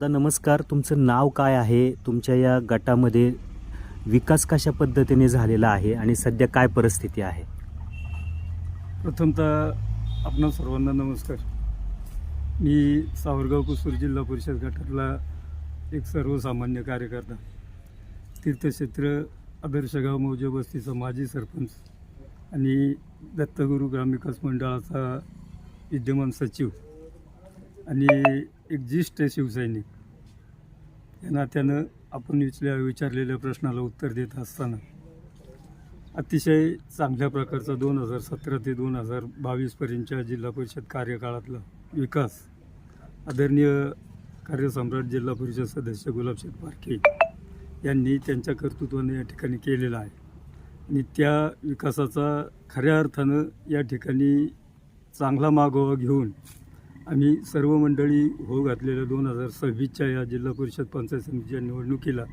दादा नमस्कार. तुमचं नाव काय आहे? तुमच्या या गटामध्ये विकास कशा पद्धतीने झालेला आहे आणि सध्या काय परिस्थिती आहे? प्रथमतः आपणा सर्वांना नमस्कार. मी सावरगाव कुसूर जिल्हा परिषद गटातला एक सर्वसामान्य कार्यकर्ता, तीर्थक्षेत्र आदर्शगाव मौजे वस्तीचा माजी सरपंच आणि दत्तगुरू ग्रामविकास मंडळाचा विद्यमान सचिव आणि एक ज्येष्ठ शिवसैनिक या नात्यानं आपण विचारलेल्या प्रश्नाला उत्तर देत असताना अतिशय चांगल्या प्रकारचा 2017 ते 2022पर्यंतच्या जिल्हा परिषद कार्यकाळातला विकास आदरणीय कार्यसम्राट जिल्हा परिषद सदस्य गुलाबशेठ पारखे यांनी त्यांच्या कर्तृत्वाने या ठिकाणी केलेला आहे आणि त्या विकासाचा खऱ्या अर्थानं या ठिकाणी चांगला मागोवा घेऊन आम्ही सर्व मंडळी होऊ घातलेल्या 2026च्या या जिल्हा परिषद पंचायत समितीच्या निवडणुकीला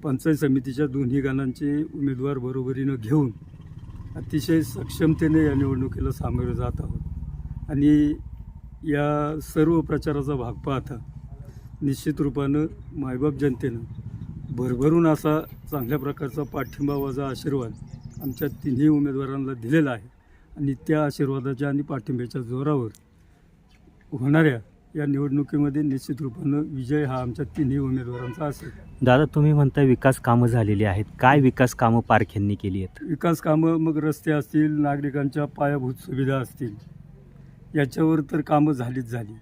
पंचायत समितीच्या दोन्ही गणांचे उमेदवार बरोबरीनं घेऊन अतिशय सक्षमतेने या निवडणुकीला सामोरे जात आहोत. आणि या सर्व प्रचाराचा भाग पाहता निश्चित रूपानं मायबाप जनतेनं भरभरून असा चांगल्या प्रकारचा पाठिंबा वजा आशीर्वाद आमच्या तिन्ही उमेदवारांना दिलेला आहे आणि त्या आशीर्वादाच्या आणि पाठिंब्याच्या जोरावर होणाऱ्या या निवडणुकीमध्ये निश्चित रूपानं विजय हा आमच्या तिन्ही उमेदवारांचा असेल. दादा तुम्ही म्हणता विकास कामं झालेली आहेत. काय विकास कामं पारखेंनी केली आहेत? विकास कामं मग रस्ते असतील, नागरिकांच्या पायाभूत सुविधा असतील, याच्यावर तर कामं झालीच झाली.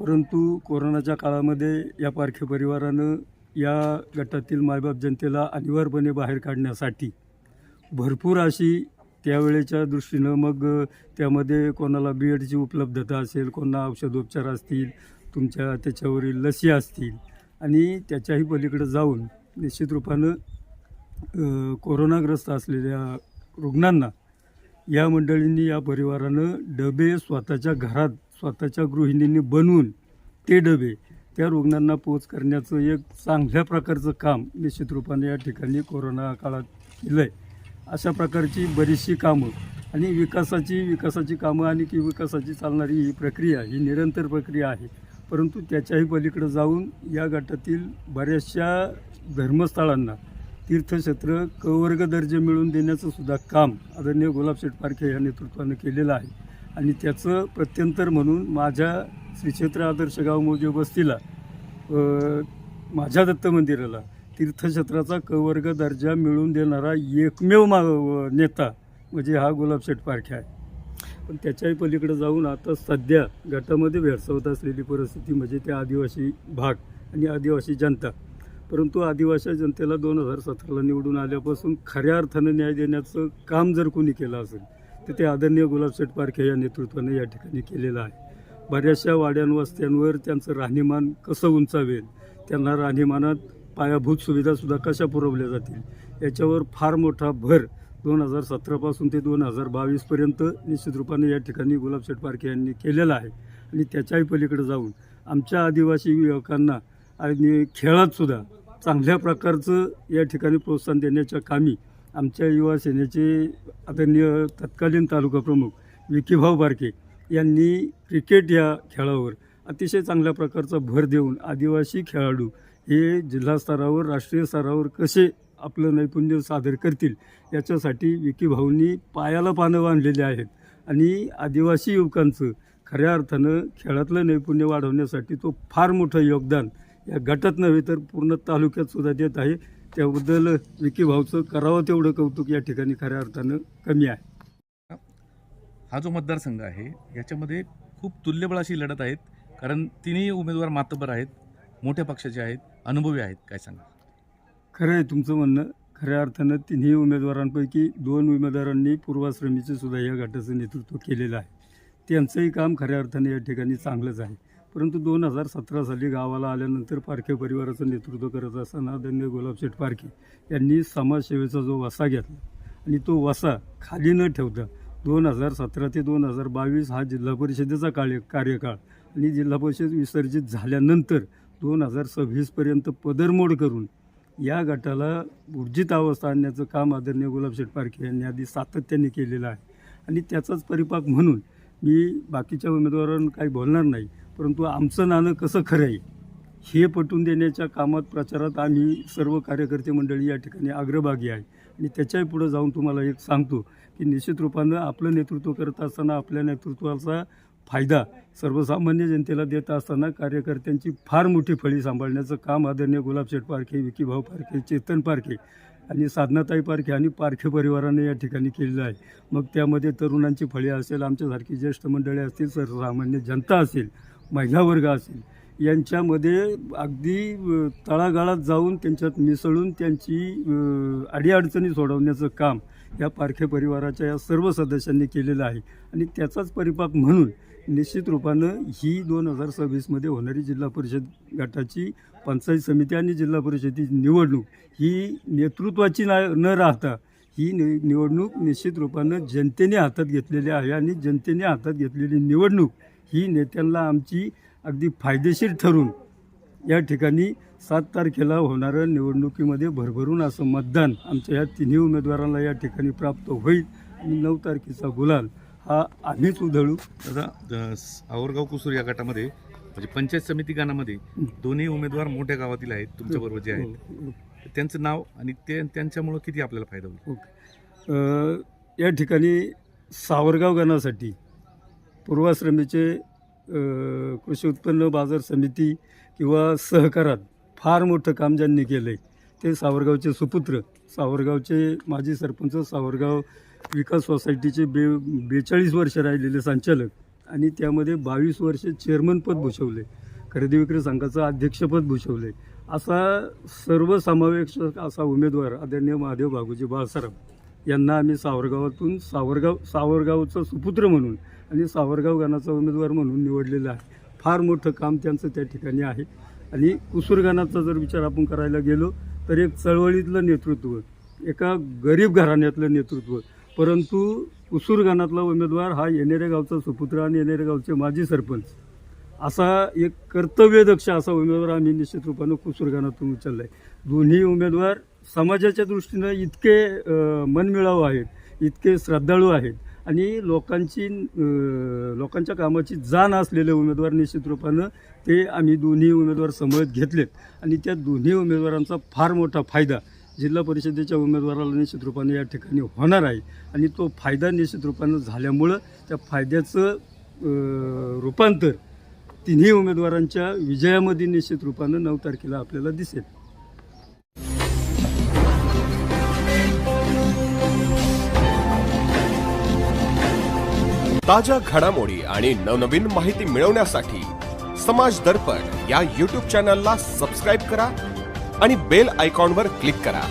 परंतु कोरोनाच्या काळामध्ये या पारखे परिवारानं या गटातील मायबाप जनतेला अनिवार्यपणे बाहेर काढण्यासाठी भरपूर अशी त्यावेळेच्या दृष्टीनं मग त्यामध्ये कोणाला बेडची उपलब्धता असेल, कोणाला औषधोपचार असतील, तुमच्या त्याच्यावरील लसी असतील आणि त्याच्याही पलीकडे जाऊन निश्चित रूपानं कोरोनाग्रस्त असलेल्या रुग्णांना या मंडळींनी या परिवारानं डबे स्वतःच्या घरात स्वतःच्या गृहिणींनी बनवून ते डबे त्या रुग्णांना पोच करण्याचं एक चांगल्या प्रकारचं काम निश्चित रूपाने या ठिकाणी कोरोना काळात केलं आहे. अशा प्रकारची बरीचशी कामं आणि विकासाची कामं आणि की विकासाची चालणारी ही प्रक्रिया ही निरंतर प्रक्रिया आहे. परंतु त्याच्याही पलीकडे जाऊन या गटातील बऱ्याचशा धर्मस्थळांना तीर्थक्षेत्र क वर्ग दर्जे मिळवून देण्याचं सुद्धा काम आदरणीय गुलाबशेठ पारखे या नेतृत्वानं केलेलं आहे आणि त्याचं प्रत्यंतर म्हणून माझ्या श्री क्षेत्र आदर्शगाव मौजे वस्तीला माझ्या दत्त मंदिराला तीर्थक्षेत्राचा क वर्ग दर्जा मिळवून देणारा एकमेव नेता म्हणजे हा गुलाबशेठ पारखे आहे. पण त्याच्याही पलीकडे जाऊन आता सध्या गटामध्ये भेडसावत असलेली परिस्थिती म्हणजे ते आदिवासी भाग आणि आदिवासी जनता. परंतु आदिवासी जनतेला 2017ला निवडून आल्यापासून खऱ्या अर्थानं न्याय देण्याचं काम जर कोणी केलं असेल तर ते आदरणीय गुलाबशेठ पारखे या नेतृत्वाने या ठिकाणी केलेलं आहे. बऱ्याचशा वाड्यांवस्त्यांवर त्यांचं राहणीमान कसं उंचावेल, त्यांना राहणीमानात पायाभूत सुविधासुद्धा कशा पुरवल्या जातील याच्यावर फार मोठा भर 2017पासून ते 2022पर्यंत निश्चित रूपाने या ठिकाणी गुलाबशेठ पारखे यांनी केलेला आहे. आणि त्याच्याही पलीकडे जाऊन आमच्या आदिवासी युवकांना आणि खेळातसुद्धा चांगल्या प्रकारचं या ठिकाणी प्रोत्साहन देण्याच्या कामी आमच्या युवा सेनेचे आदरणीय तत्कालीन तालुका प्रमुख विकीभाऊ बारके यांनी क्रिकेट या खेळावर अतिशय चांगल्या प्रकारचा भर देऊन आदिवासी खेळाडू हे जिल्हा स्तरावर राष्ट्रीय स्तरावर कसे आपलं नैपुण्य सादर करतील याच्यासाठी विकीभाऊंनी पायाला पानं बांधलेली आहेत आणि आदिवासी युवकांचं खऱ्या अर्थानं खेळातलं नैपुण्य वाढवण्यासाठी तो फार मोठं योगदान या गटात नव्हे तर पूर्ण तालुक्यातसुद्धा देत आहे. त्याबद्दल विकीभाऊचं करावं तेवढं कौतुक या ठिकाणी खऱ्या अर्थानं कमी आहे. हा जो मतदारसंघ आहे याच्यामध्ये खूप तुल्यबळ अशी लढत आहेत, कारण तिन्ही उमेदवार मातब्बर आहेत, मोठ्या पक्षाचे आहेत, अनुभवी आहेत. काय सांगा? खरं आहे तुमचं म्हणणं. खऱ्या अर्थानं तिन्ही उमेदवारांपैकी 2 उमेदवारांनी पूर्वाश्रमीचं सुद्धा या गटाचं नेतृत्व केलेलं आहे. त्यांचंही काम खऱ्या अर्थाने या ठिकाणी चांगलंच आहे. परंतु 2017 साली गावाला आल्यानंतर पारखे परिवाराचं नेतृत्व करत असताना आदरणीय गुलाबशेठ पारखे यांनी समाजसेवेचा जो वसा घेतला आणि तो वसा खाली न ठेवता 2017 ते 2022 हा जिल्हा परिषदेचा कार्यकाळ आणि जिल्हा परिषद विसर्जित झाल्यानंतर 2026पर्यंत पदरमोड करून या गटाला ऊर्जित अवस्था आणण्याचं काम आदरणीय गुलाबशेठ पारखे यांनी आधी सातत्याने केलेलं आहे आणि त्याचाच परिपाक म्हणून मी बाकीच्या उमेदवारांना काही बोलणार नाही, परंतु आमचं नाणं कसं खरं आहे हे पटवून देण्याच्या कामात प्रचारात आम्ही सर्व कार्यकर्ते मंडळी या ठिकाणी अग्रभागी आहे. आणि त्याच्याही पुढे जाऊन तुम्हाला एक सांगतो की निश्चित रूपानं आपलं नेतृत्व करत असताना आपल्या नेतृत्वाचा फायदा सर्वसामान्य जनतेला देत असताना कार्यकर्त्यांची फार मोठी फळी सांभाळण्याचं काम आदरणीय गुलाबशेठ पारखे, विकीभाऊ पारखे, चेतन पारखे आणि साधनाताई पारखे आणि पारखे परिवाराने या ठिकाणी केलेलं आहे. मग त्यामध्ये तरुणांची फळी असेल, आमच्यासारखी ज्येष्ठ मंडळी असतील, सर्वसामान्य जनता असेल, महिला वर्ग असेल, यांच्यामध्ये अगदी तळागाळात जाऊन त्यांच्यात मिसळून त्यांची अडीअडचणी सोडवण्याचं काम या पारखे परिवाराच्या या सर्व सदस्यांनी केलेलं आहे. आणि त्याचाच परिपाक म्हणून निश्चित रूपानं ही 2026मध्ये होणारी जिल्हा परिषद गटाची पंचायत समिती आणि जिल्हा परिषदेची निवडणूक ही नेतृत्वाची न राहता ही निवडणूक निश्चित रूपानं जनतेने हातात घेतलेली आहे. आणि जनतेने हातात घेतलेली निवडणूक ही नेत्यांना आमची अगदी फायदेशीर ठरून या ठिकाणी 7 तारखेला होणाऱ्या निवडणुकीमध्ये भरभरून असं मतदान आमच्या या तिन्ही उमेदवारांना या ठिकाणी प्राप्त होईल. आणि 9 तारखेचा गुलाल हा आम्हीच उधळू. दादा, सावरगाव कुसूर या गटामध्ये म्हणजे पंचायत समिती गणामध्ये दोन्ही उमेदवार मोठ्या गावातील आहेत तुमच्याबरोबर जे आहेत, त्यांचं नाव आणि त्यांच्यामुळं किती आपल्याला फायदा होईल? ओके. या ठिकाणी सावरगाव गणासाठी पूर्वाश्रमीचे कृषी उत्पन्न बाजार समिती किंवा सहकारात फार मोठं काम ज्यांनी केलं आहे ते सावरगावचे सुपुत्र, सावरगावचे माजी सरपंच, सावरगाव विकास सोसायटीचे 42 वर्ष राहिलेले संचालक आणि त्यामध्ये 22 वर्ष चेअरमनपद भूषवले, खरेदी विक्री संघाचं अध्यक्षपद भूषवले, असा सर्वसमावेशक असा उमेदवार आदरणीय महादेव भागोजी बाळसराम यांना आम्ही सावरगावातून सावरगावचा सुपुत्र म्हणून आणि सावरगाव गणाचा उमेदवार म्हणून निवडलेलं आहे. फार मोठं काम त्यांचं त्या ठिकाणी आहे. आणि कुसूर गणाचा जर विचार आपण करायला गेलो तर एक चळवळीतलं नेतृत्व, एका गरीब घराण्यातलं नेतृत्व, परंतु कुसूर गणातला उमेदवार हा येणेरे गावचा सुपुत्र आणि येणेरे गावचे माजी सरपंच असा एक कर्तव्यदक्ष असा उमेदवार आम्ही निश्चित रूपानं कुसूर गणातून उचलला आहे. दोन्ही उमेदवार समाजाच्या दृष्टीनं इतके मनमिळावू आहेत, इतके श्रद्धाळू आहेत आणि लोकांच्या कामाची जाण असलेले उमेदवार निश्चित रूपानं ते आम्ही दोन्ही उमेदवार समोर घेतलेत. आणि त्या दोन्ही उमेदवारांचा फार मोठा फायदा जिल्हा परिषदेच्या उमेदवाराला निश्चित रूपाने या ठिकाणी होणार आहे. आणि तो फायदा निश्चित रूपानं झाल्यामुळं त्या फायद्याचं रूपांतर तिन्ही उमेदवारांच्या विजयामध्ये निश्चित रूपानं 9 तारखेला आपल्याला दिसेल. ताज्या घडामोडी आणि नवनवीन माहिती मिळवण्यासाठी समाज दर्पण या YouTube चॅनलला सबस्क्राईब करा आणि बेल आयकॉनवर क्लिक करा.